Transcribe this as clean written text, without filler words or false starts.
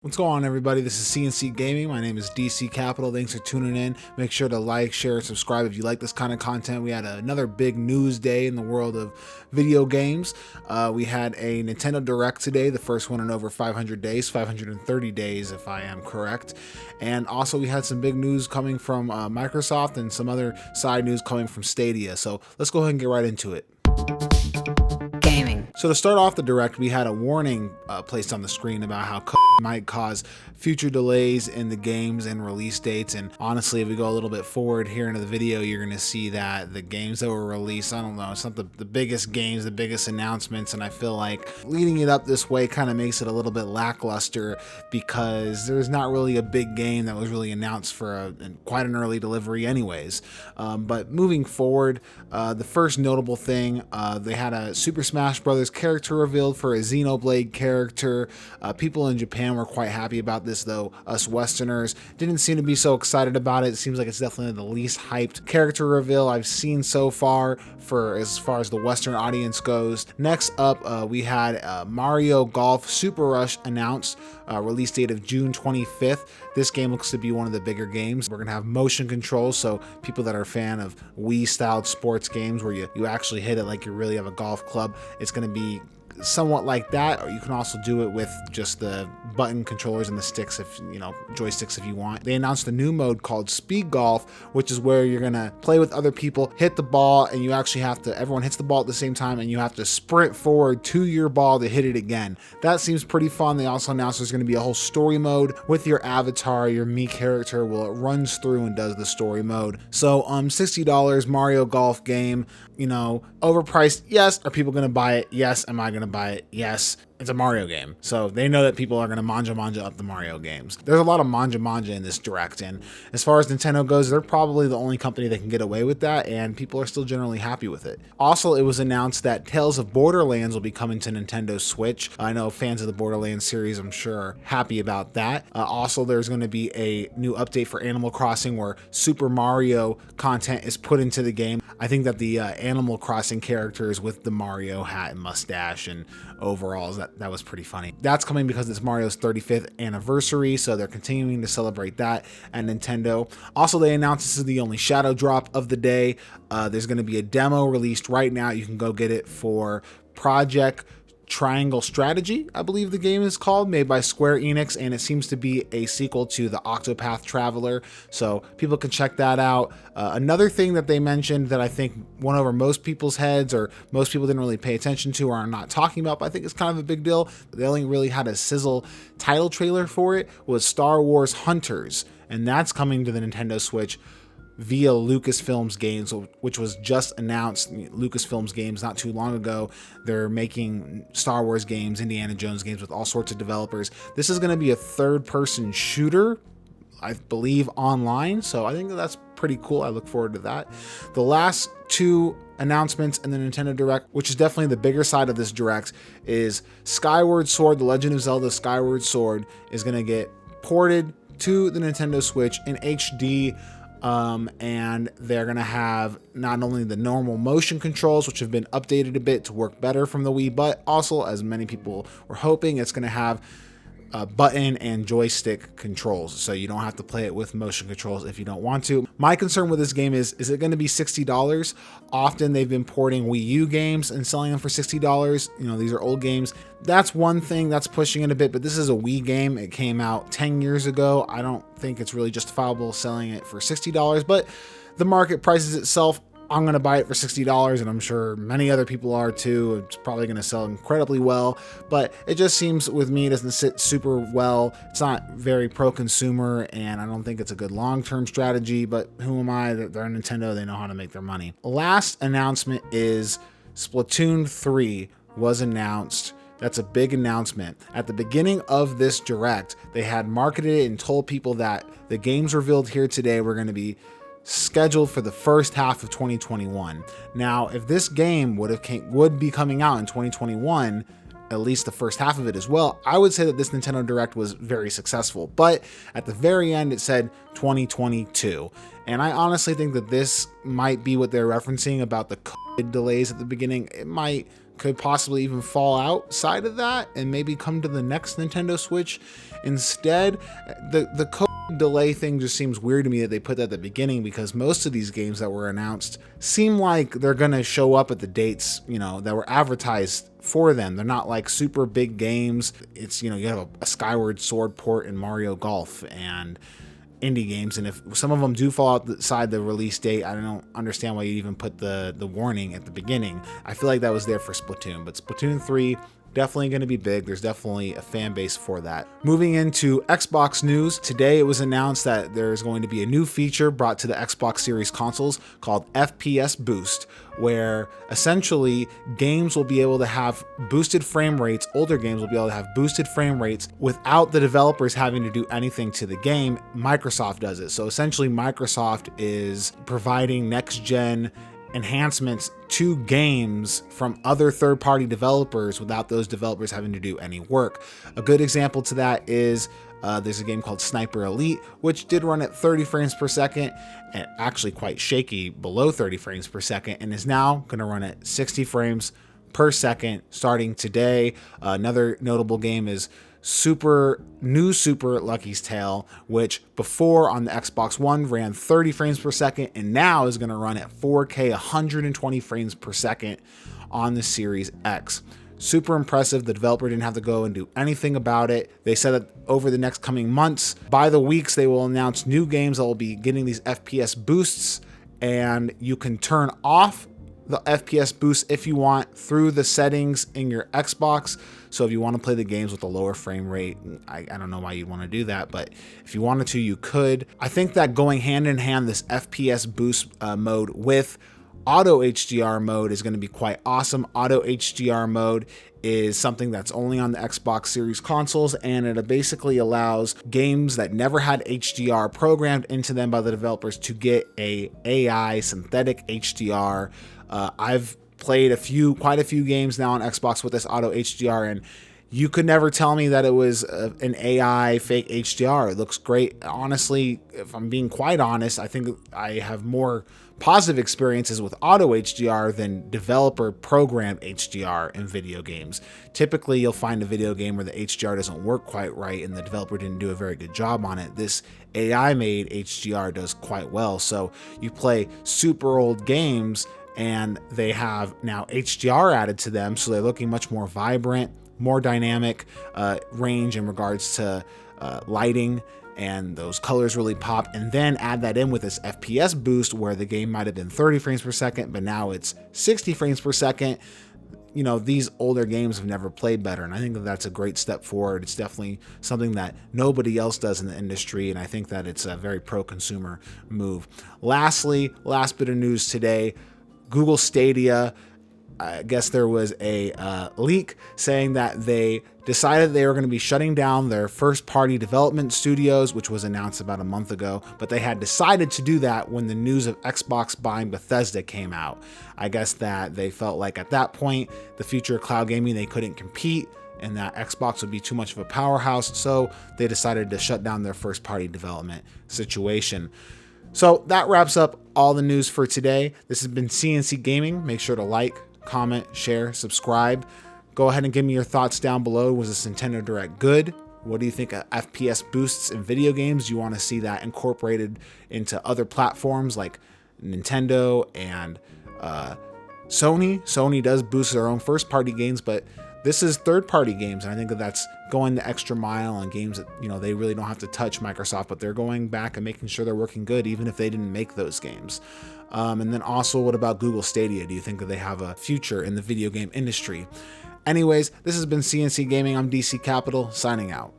What's going on, everybody? This is CNC Gaming. My name is DC Capital. Thanks for tuning in. Make sure to like, share, and subscribe if you like this kind of content. We had another big news day in the world of video games. We had a Nintendo Direct today, the first one in over 500 days, 530 days if I am correct. And also we had some big news coming from Microsoft and some other side news coming from Stadia. So let's go ahead and get right into it. So to start off the Direct, we had a warning placed on the screen about how COVID might cause future delays in the games and release dates. And honestly, if we go a little bit forward here into the video, you're going to see that the games that were released, I don't know, it's not the biggest games, the biggest announcements. And I feel like leading it up this way kind of makes it a little bit lackluster because there's not really a big game that was really announced for quite an early delivery anyways. But moving forward, the first notable thing, they had a Super Smash Bros. Character revealed for a Xenoblade character. People in Japan were quite happy about this, though us Westerners didn't seem to be so excited about it. It seems like it's definitely the least hyped character reveal I've seen so far as far as the Western audience goes. Next up, we had Mario Golf Super Rush announced, release date of June 25th. This game looks to be one of the bigger games. We're gonna have motion controls, so people that are a fan of Wii-styled sports games where you actually hit it like you really have a golf club, it's gonna be somewhat like that, or you can also do it with just the button controllers and the sticks, if joysticks if you want. They announced a new mode called Speed Golf, which is where you're gonna play with other people, hit the ball, and you actually have to, everyone hits the ball at the same time, and you have to sprint forward to your ball to hit it again. That seems pretty fun. They also announced there's gonna be a whole story mode with your avatar, your Mii character, it runs through and does the story mode. So $60 Mario Golf game, overpriced, yes. Are people gonna buy it? Yes. Am I gonna buy it? Yes. It's a Mario game, so they know that people are going to manja up the Mario games. There's a lot of manja in this Direct, and as far as Nintendo goes, they're probably the only company that can get away with that, and people are still generally happy with it. Also, it was announced that Tales of Borderlands will be coming to Nintendo Switch. I know fans of the Borderlands series, I'm sure, are happy about that. Also, there's going to be a new update for Animal Crossing where Super Mario content is put into the game. I think that the Animal Crossing characters with the Mario hat and mustache and overalls, that was pretty funny. That's coming because it's Mario's 35th anniversary, so they're continuing to celebrate that at Nintendo. Also, they announced this is the only shadow drop of the day. There's going to be a demo released right now. You can go get it for Project Triangle Strategy, I believe the game is called, made by Square Enix, and it seems to be a sequel to the Octopath Traveler, so people can check that out. Another thing that they mentioned that I think went over most people's heads, or most people didn't really pay attention to or are not talking about, but I think it's kind of a big deal, they only really had a sizzle title trailer for it, was Star Wars Hunters, and that's coming to the Nintendo Switch via Lucasfilms Games, which was just announced. Lucasfilms Games not too long ago. They're making Star Wars games, Indiana Jones games with all sorts of developers. This is going to be a third-person shooter, I believe, online, so I think that's pretty cool. I look forward to that. The last two announcements in the Nintendo Direct, which is definitely the bigger side of this Direct, is Skyward Sword, The Legend of Zelda Skyward Sword, is going to get ported to the Nintendo Switch in HD. And they're going to have not only the normal motion controls, which have been updated a bit to work better from the Wii, but also, as many people were hoping, it's going to have button and joystick controls, so you don't have to play it with motion controls if you don't want to. My concern with this game is it going to be $60? Often they've been porting Wii U games and selling them for $60. These are old games. That's one thing that's pushing it a bit, but this is a Wii game. It came out 10 years ago. I don't think it's really justifiable selling it for $60, but the market prices itself. I'm going to buy it for $60, and I'm sure many other people are too. It's probably going to sell incredibly well, but it just seems with me it doesn't sit super well. It's not very pro-consumer, and I don't think it's a good long-term strategy, but who am I? They're Nintendo. They know how to make their money. Last announcement is Splatoon 3 was announced. That's a big announcement. At the beginning of this Direct, they had marketed it and told people that the games revealed here today were going to be scheduled for the first half of 2021. Now, if this game would be coming out in 2021, at least the first half of it as well, I would say that this Nintendo Direct was very successful. But at the very end, it said 2022. And I honestly think that this might be what they're referencing about the COVID delays at the beginning. It might could possibly even fall outside of that and maybe come to the next Nintendo Switch instead. The delay thing just seems weird to me that they put that at the beginning, because most of these games that were announced seem like they're gonna show up at the dates, you know, that were advertised for them. They're not like super big games. It's, you know, you have a Skyward Sword port in Mario Golf and indie games, and if some of them do fall outside the release date, I don't understand why you even put the warning at the beginning. I feel like that was there for Splatoon, but Splatoon 3 definitely going to be big. There's definitely a fan base for that. Moving into Xbox news, today it was announced that there's going to be a new feature brought to the Xbox Series consoles called FPS Boost, where essentially games will be able to have boosted frame rates. Older games will be able to have boosted frame rates without the developers having to do anything to the game. Microsoft does it. So essentially Microsoft is providing next gen enhancements to games from other third-party developers without those developers having to do any work. A good example to that is there's a game called Sniper Elite, which did run at 30 frames per second and actually quite shaky below 30 frames per second, and is now going to run at 60 frames per second starting today. Another notable game is Super Lucky's Tale, which before on the Xbox One ran 30 frames per second and now is going to run at 4K 120 frames per second on the Series X. Super impressive. The developer didn't have to go and do anything about it. They said that over the next coming months, by the weeks, they will announce new games that will be getting these FPS boosts, and you can turn off the FPS boost if you want through the settings in your Xbox. So if you want to play the games with a lower frame rate, I don't know why you'd want to do that, but if you wanted to, you could. I think that going hand in hand, this FPS boost mode with Auto HDR mode is going to be quite awesome. Auto HDR mode is something that's only on the Xbox Series consoles, and it basically allows games that never had HDR programmed into them by the developers to get a AI synthetic HDR. I've played quite a few games now on Xbox with this Auto HDR, and you could never tell me that it was an AI fake HDR. It looks great. Honestly, if I'm being quite honest, I think I have more positive experiences with Auto HDR than developer programmed HDR in video games. Typically, you'll find a video game where the HDR doesn't work quite right and the developer didn't do a very good job on it. This AI made HDR does quite well. So you play super old games and they have now HDR added to them, so they're looking much more vibrant, more dynamic range in regards to lighting, and those colors really pop. And then add that in with this FPS boost where the game might have been 30 frames per second, but now it's 60 frames per second. You know, these older games have never played better, and I think that that's a great step forward. It's definitely something that nobody else does in the industry, and I think that it's a very pro-consumer move. Lastly, last bit of news today, Google Stadia, I guess there was a leak saying that they decided they were going to be shutting down their first-party development studios, which was announced about a month ago, but they had decided to do that when the news of Xbox buying Bethesda came out. I guess that they felt like at that point, the future of cloud gaming, they couldn't compete, and that Xbox would be too much of a powerhouse, so they decided to shut down their first-party development situation. So that wraps up all the news for today. This has been CNC Gaming. Make sure to like, comment, share, subscribe. Go ahead and give me your thoughts down below. Was this Nintendo Direct good? What do you think of FPS boosts in video games? Do you want to see that incorporated into other platforms like Nintendo and Sony? Sony does boost their own first-party games, but this is third-party games, and I think that that's going the extra mile on games that, you know, they really don't have to touch Microsoft, but they're going back and making sure they're working good, even if they didn't make those games. And then also, what about Google Stadia? Do you think that they have a future in the video game industry? Anyways, this has been CNC Gaming. I'm DC Capital, signing out.